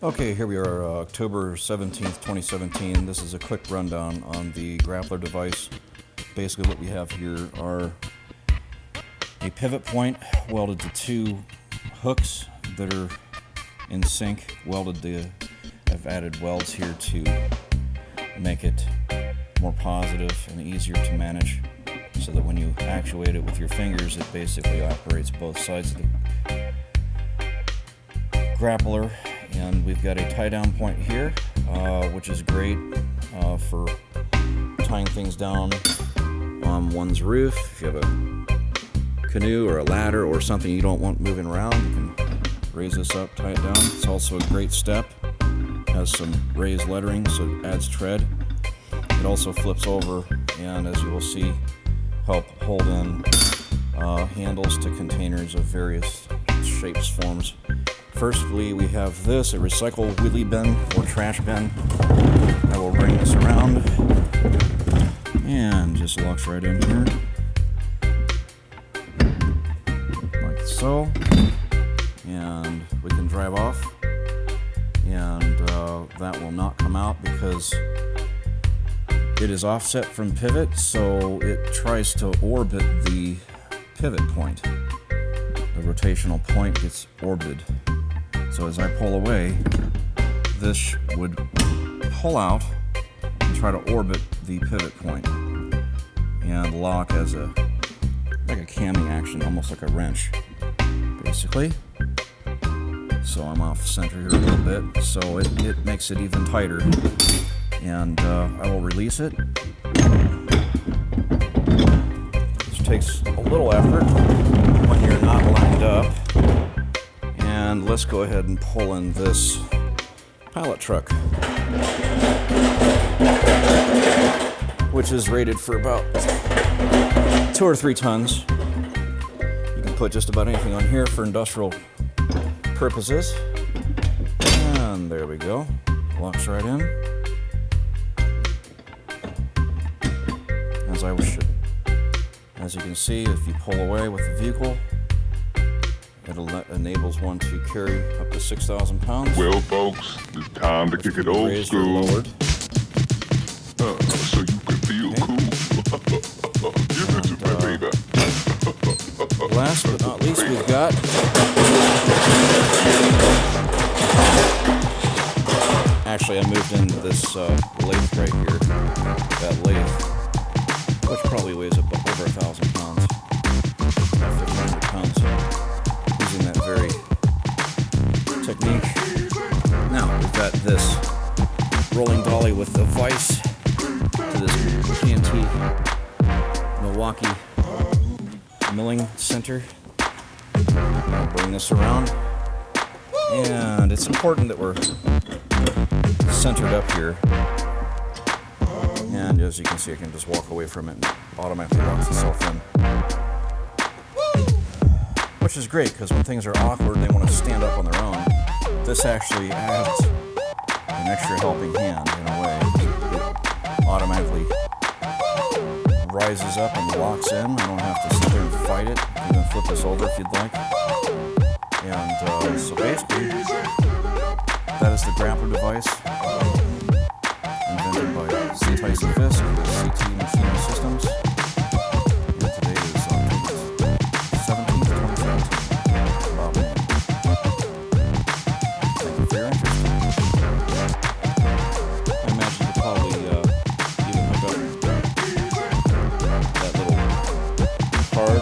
Okay, here we are, October 17th, 2017. This is a quick rundown on the Grappler device. Basically what we have here are a pivot point welded to two hooks that are in sync, I've added welds here to make it more positive and easier to manage, so that when you actuate it with your fingers, it basically operates both sides of the grappler. And we've got a tie-down point here, which is great for tying things down on one's roof. If you have a canoe or a ladder or something you don't want moving around, you can raise this up, tie it down. It's also a great step. Has some raised lettering, so it adds tread. It also flips over, and as you will see, help hold in handles to containers of various shapes, forms. Firstly, we have this, a recycle wheelie bin or trash bin. I will bring this around and just locks right in here, like so. And we can drive off, and that will not come out because it is offset from pivot, so it tries to orbit the pivot point. The rotational point gets orbited. So as I pull away, this would pull out and try to orbit the pivot point and lock as like a camming action, almost like a wrench, basically. So I'm off center here a little bit, so it makes it even tighter. And I will release it. This takes a little effort when you're not lined up. And let's go ahead and pull in this pallet truck, which is rated for about 2 or 3 tons. You can put just about anything on here for industrial purposes. And there we go. Locks right in. As you can see, if you pull away with the vehicle, it enables one to carry up to 6,000 pounds. Well, folks, it's time to kick it old school. So you can feel cool. Give it to me, baby. Last but not least, we've got actually, I moved in this lathe right here. That lathe, which probably weighs over 1,000 pounds, about 1,500 pounds. Using that very technique. Now we've got this rolling dolly with a vise to this TNT Milwaukee milling center. I'll bring this around, and it's important that we're centered up here. And as you can see, I can just walk away from it and automatically locks itself in. Which is great, because when things are awkward, they want to stand up on their own. This actually adds an extra helping hand in a way. It automatically rises up and locks in. I don't have to sit there and fight it. You can flip this over if you'd like. And so basically, that is the Grappler device, invented by C. Tyson Fisk with CT Machine Systems. And today is October 17th, 2017. Bob Man. Thank you for your interest. I imagine you probably even hook up that little card